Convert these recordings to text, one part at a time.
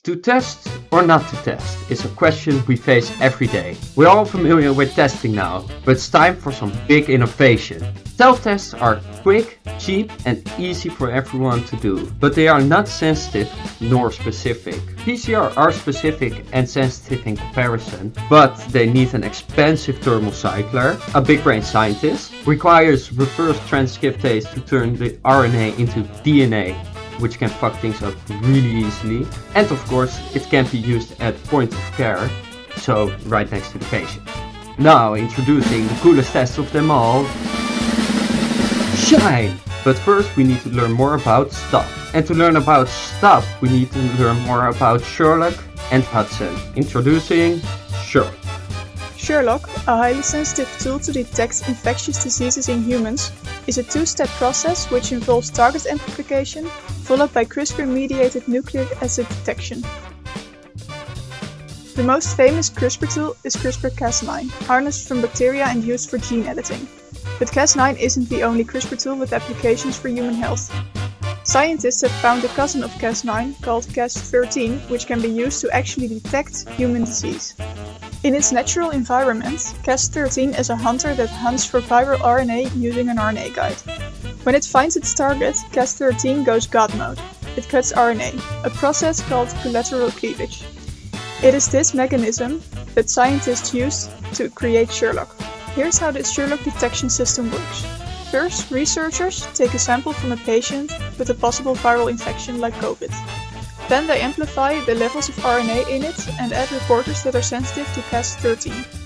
To test or not to test is a question we face every day. We're all familiar with testing now, but it's time for some big innovation. Self-tests are quick, cheap and easy for everyone to do, but they are not sensitive nor specific. PCR are specific and sensitive in comparison, but they need an expensive thermal cycler, a big brain scientist, requires reverse transcriptase to turn the RNA into DNA, which can fuck things up really easily, and of course it can be used at point of care, so right next to the patient. Now introducing the coolest test of them all, Shine! But first we need to learn more about STOP. And to learn about STOP we need to learn more about Sherlock and Hudson. Introducing Sherlock. Sherlock, a highly sensitive tool to detect infectious diseases in humans, is a two-step process which involves target amplification followed by CRISPR-mediated nucleic acid detection. The most famous CRISPR tool is CRISPR-Cas9, harnessed from bacteria and used for gene editing. But Cas9 isn't the only CRISPR tool with applications for human health. Scientists have found a cousin of Cas9 called Cas13, which can be used to actually detect human disease. In its natural environment, Cas13 is a hunter that hunts for viral RNA using an RNA guide. When it finds its target, Cas13 goes God mode. It cuts RNA, a process called collateral cleavage. It is this mechanism that scientists use to create Sherlock. Here's how the Sherlock detection system works. First, researchers take a sample from a patient with a possible viral infection like COVID. Then they amplify the levels of RNA in it and add reporters that are sensitive to Cas13.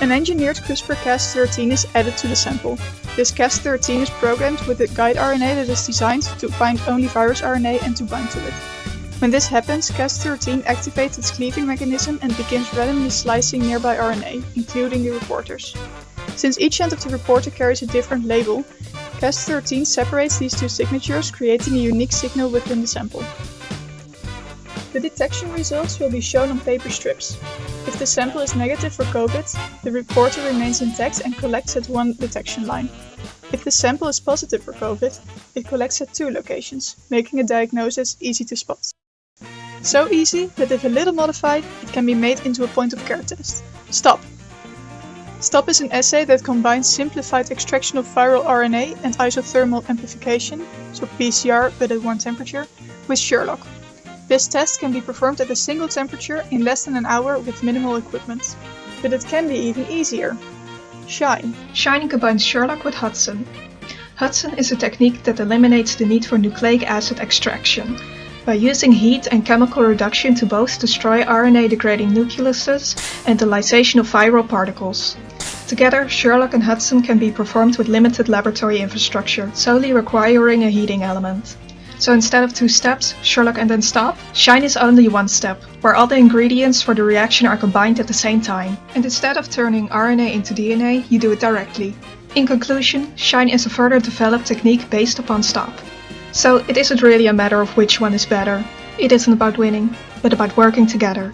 An engineered CRISPR-Cas13 is added to the sample. This Cas13 is programmed with a guide RNA that is designed to find only virus RNA and to bind to it. When this happens, Cas13 activates its cleaving mechanism and begins randomly slicing nearby RNA, including the reporters. Since each end of the reporter carries a different label, Cas13 separates these two signatures, creating a unique signal within the sample. The detection results will be shown on paper strips. If the sample is negative for COVID, the reporter remains intact and collects at one detection line. If the sample is positive for COVID, it collects at two locations, making a diagnosis easy to spot. So easy that if a little modified, it can be made into a point-of-care test. STOP! STOP is an assay that combines simplified extraction of viral RNA and isothermal amplification, so PCR but at one temperature, with Sherlock. This test can be performed at a single temperature in less than an hour with minimal equipment. But it can be even easier. Shine. Shine combines Sherlock with Hudson. Hudson is a technique that eliminates the need for nucleic acid extraction by using heat and chemical reduction to both destroy RNA-degrading nucleuses and the lysation of viral particles. Together, Sherlock and Hudson can be performed with limited laboratory infrastructure, solely requiring a heating element. So instead of two steps, Sherlock and then STOP, Shine is only one step, where all the ingredients for the reaction are combined at the same time. And instead of turning RNA into DNA, you do it directly. In conclusion, Shine is a further developed technique based upon STOP. So it isn't really a matter of which one is better. It isn't about winning, but about working together.